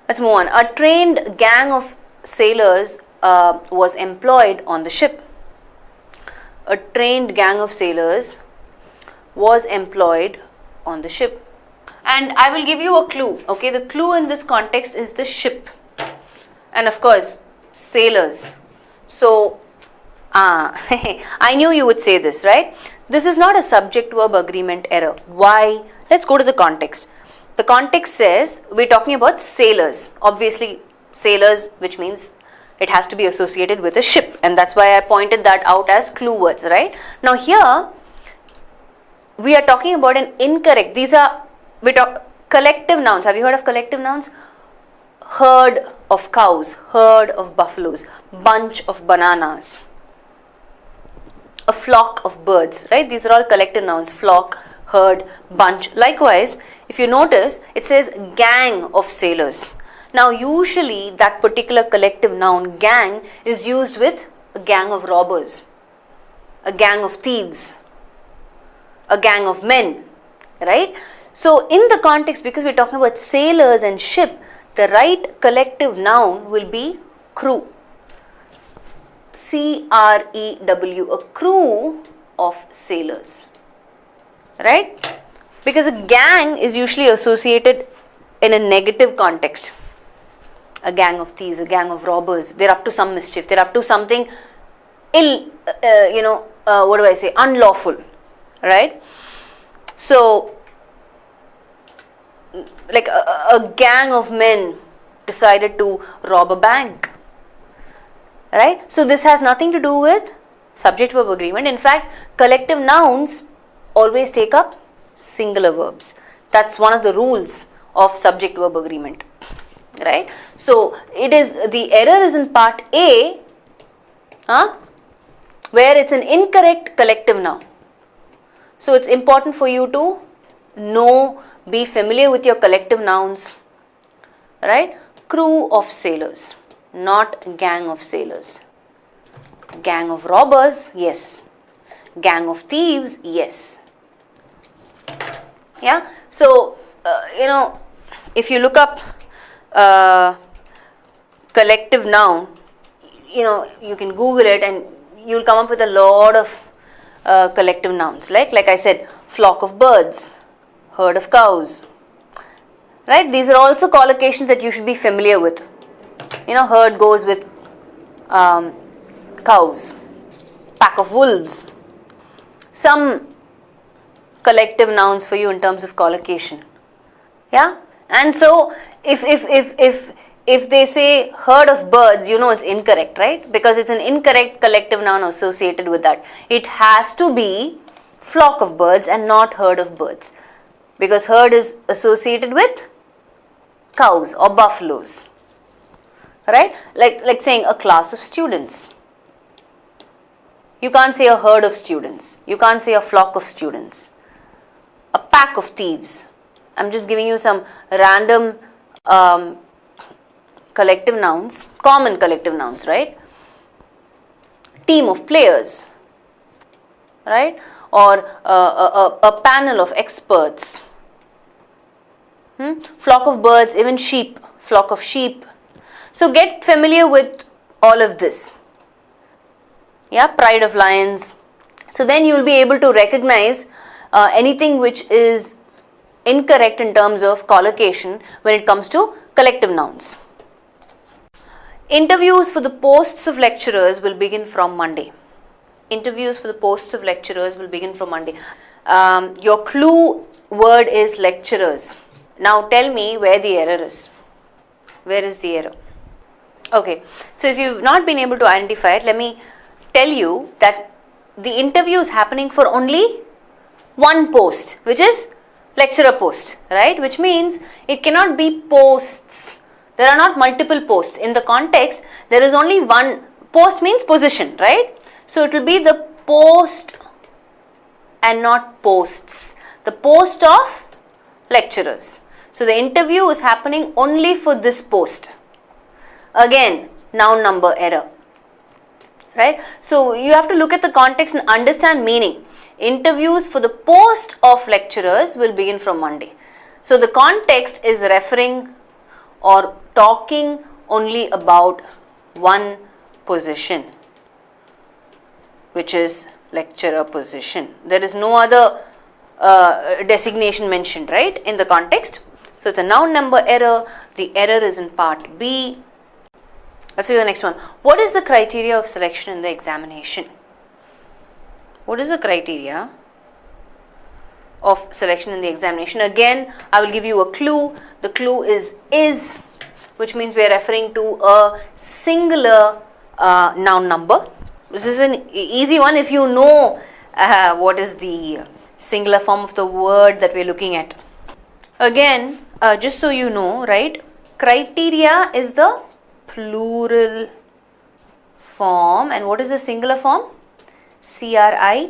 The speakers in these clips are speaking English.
Let's move on. A trained gang of sailors was employed on the ship. A trained gang of sailors was employed on the ship. And I will give you a clue. Okay, the clue in this context is the ship. And of course, sailors. So, I knew you would say this, right? This is not a subject-verb agreement error. Why? Let's go to the context. The context says we're talking about sailors. Obviously, sailors, which means it has to be associated with a ship. And that's why I pointed that out as clue words, right? Now here, we are talking about an incorrect. We talk collective nouns. Have you heard of collective nouns? Herd of cows, herd of buffaloes, bunch of bananas, a flock of birds, right? These are all collective nouns. Flock, herd, bunch. Likewise, if you notice, it says gang of sailors. Now, usually that particular collective noun, gang, is used with a gang of robbers, a gang of thieves, a gang of men, right? So, in the context, because we're talking about sailors and ship, the right collective noun will be crew. C-R-E-W, a crew of sailors, right? Because a gang is usually associated in a negative context. A gang of thieves, a gang of robbers, they're up to some mischief, they're up to something unlawful, right? So, like a gang of men decided to rob a bank, right? So this has nothing to do with subject-verb agreement. In fact, collective nouns always take up singular verbs. That's one of the rules of subject-verb agreement, right? So the error is in part A, where it's an incorrect collective noun. So it's important for you to know, be familiar with your collective nouns, right? Crew of sailors, not gang of sailors. Gang of robbers, yes. Gang of thieves, yes. Yeah, so, if you look up collective noun, you can Google it and you'll come up with a lot of collective nouns. Like I said, flock of birds, herd of cows, right? These are also collocations that you should be familiar with. Herd goes with cows, pack of wolves. Some collective nouns for you in terms of collocation. Yeah, and so if they say herd of birds, it's incorrect, right? Because it's an incorrect collective noun associated with that. It has to be flock of birds and not herd of birds, because herd is associated with cows or buffaloes, right? Like saying a class of students. You can't say a herd of students. You can't say a flock of students. A pack of thieves. I'm just giving you some random collective nouns, common collective nouns, right? Team of players, right? Or a panel of experts. Flock of birds, even sheep, flock of sheep. So get familiar with all of this. Yeah, pride of lions. So then you will be able to recognize anything which is incorrect in terms of collocation when it comes to collective nouns. Interviews for the posts of lecturers will begin from Monday. Interviews for the posts of lecturers will begin from Monday. Your clue word is lecturers. Now tell me where the error is. Where is the error? Okay, so if you've not been able to identify it, let me tell you that the interview is happening for only one post, which is lecturer post, right? Which means it cannot be posts. There are not multiple posts. In the context, there is only one. Post means position, right? So it will be the post and not posts. The post of lecturers. So the interview is happening only for this post. Again, noun number error. Right? So you have to look at the context and understand meaning. Interviews for the post of lecturers will begin from Monday. So the context is referring or talking only about one position, which is lecturer position. There is no other designation mentioned, right, in the context. So it's a noun number error. The error is in part B. Let's see the next one. What is the criteria of selection in the examination? What is the criteria of selection in the examination? Again, I will give you a clue. The clue is, which means we are referring to a singular noun number. This is an easy one if you know what is the singular form of the word that we are looking at. Again, just so you know, right, criteria is the plural form, and what is the singular form? CRITERION.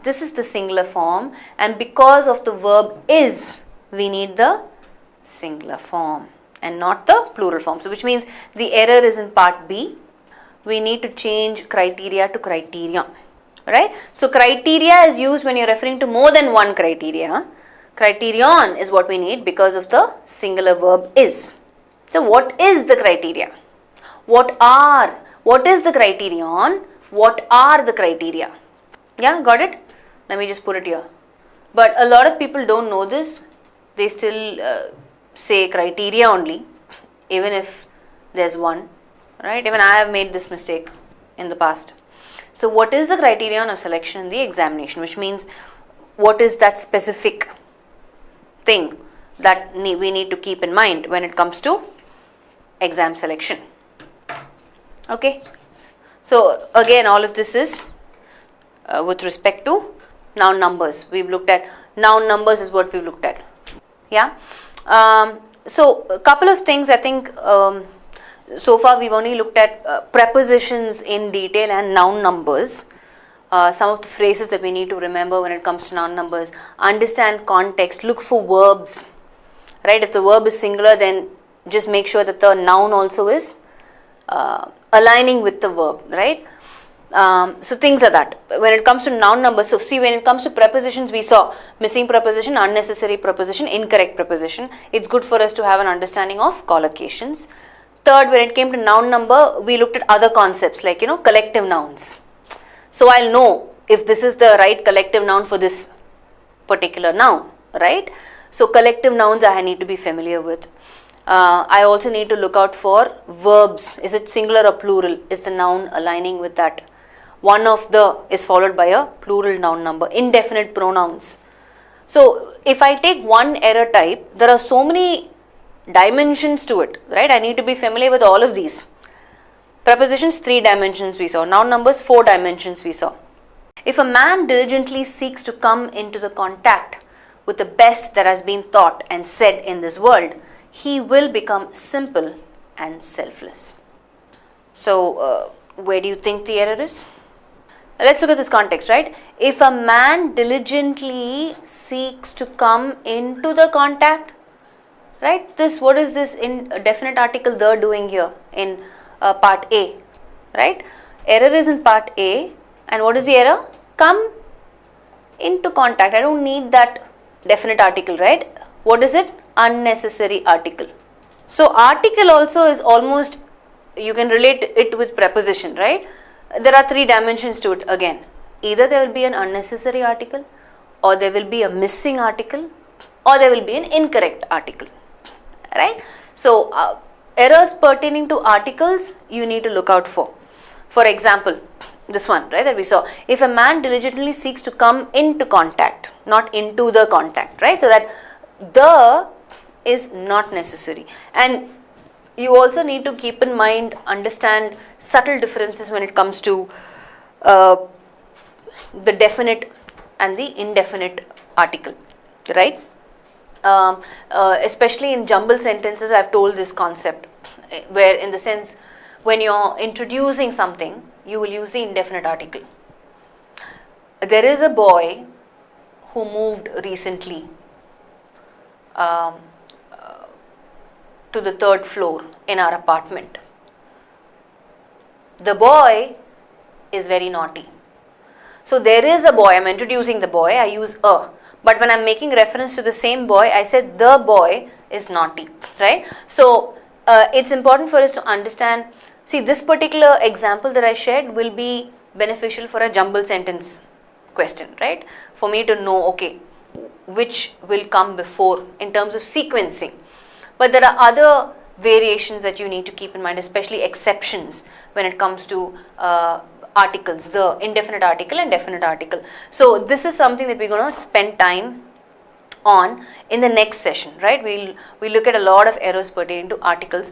This is the singular form, and because of the verb is, we need the singular form and not the plural form. So which means the error is in part B. We need to change criteria to criterion, right? So criteria is used when you're referring to more than one criteria. Criterion is what we need because of the singular verb is. So what is the criteria? What is the criterion? What are the criteria? Yeah, got it? Let me just put it here. But a lot of people don't know this. They still say criteria only, even if there's one, right? Even I have made this mistake in the past. So what is the criterion of selection in the examination? Which means what is that specific thing that we need to keep in mind when it comes to exam selection. Okay. So again, all of this is with respect to noun numbers. We've looked at noun numbers is what we've looked at. Yeah. So a couple of things I think so far we've only looked at prepositions in detail and noun numbers. Some of the phrases that we need to remember when it comes to noun numbers. Understand context, look for verbs, right? If the verb is singular, then just make sure that the noun also is aligning with the verb, right? So things are that. When it comes to noun numbers, so see, when it comes to prepositions, we saw missing preposition, unnecessary preposition, incorrect preposition. It's good for us to have an understanding of collocations. Third, when it came to noun number, we looked at other concepts like, collective nouns. So I'll know if this is the right collective noun for this particular noun, right? So collective nouns I need to be familiar with. I also need to look out for verbs. Is it singular or plural? Is the noun aligning with that? One of the is followed by a plural noun number. Indefinite pronouns. So if I take one error type, there are so many dimensions to it, right? I need to be familiar with all of these. Prepositions, 3 dimensions we saw. Noun numbers, 4 dimensions we saw. If a man diligently seeks to come into the contact with the best that has been thought and said in this world, he will become simple and selfless. So, where do you think the error is? Let's look at this context, right? If a man diligently seeks to come into the contact, right? What is this indefinite article the doing here in part A, right? Error is in part A, and what is the error? Come into contact. I don't need that definite article, right? What is it? Unnecessary article. So article also is almost, you can relate it with preposition, right? There are 3 dimensions to it again. Either there will be an unnecessary article, or there will be a missing article, or there will be an incorrect article, right? So errors pertaining to articles you need to look out for. For example, this one, right, that we saw. If a man diligently seeks to come into contact, not into the contact, right? So that the is not necessary. And you also need to keep in mind, understand subtle differences when it comes to the definite and the indefinite article, right? Especially in jumble sentences, I've told this concept, where in the sense, when you're introducing something, you will use the indefinite article. There is a boy who moved recently to the 3rd floor in our apartment. The boy is very naughty. So there is a boy, I'm introducing the boy, I use a. but when I'm making reference to the same boy, I said the boy is naughty, right? So it's important for us to understand. See, this particular example that I shared will be beneficial for a jumble sentence question, right? For me to know, okay, which will come before in terms of sequencing. But there are other variations that you need to keep in mind, especially exceptions when it comes to articles, the indefinite article and definite article. So this is something that we're going to spend time on in the next session, right? We'll look at a lot of errors pertaining to articles.